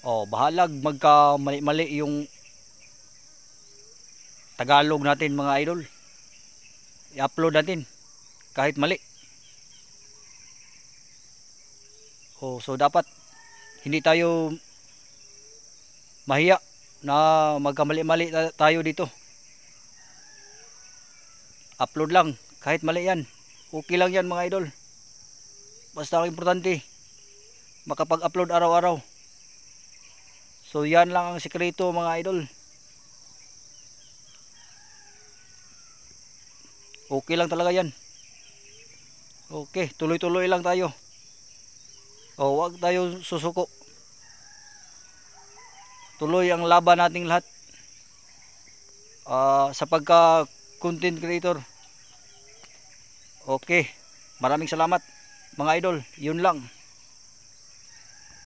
Oh, bahalag magka mali-mali yung Tagalog natin mga idol. I-upload natin kahit mali. Oh, so dapat hindi tayo mahiya na magkamali-mali tayo dito. Upload lang kahit mali yan. Okay lang yan mga idol. Basta ang importante makapag-upload araw-araw. So yan lang ang sikreto mga idol. Okay lang talaga yan. Okay, tuloy-tuloy lang tayo. O wag tayo susuko. Tuloy ang laban nating lahat. Sa pagka content creator. Okay, maraming salamat mga idol. Yun lang.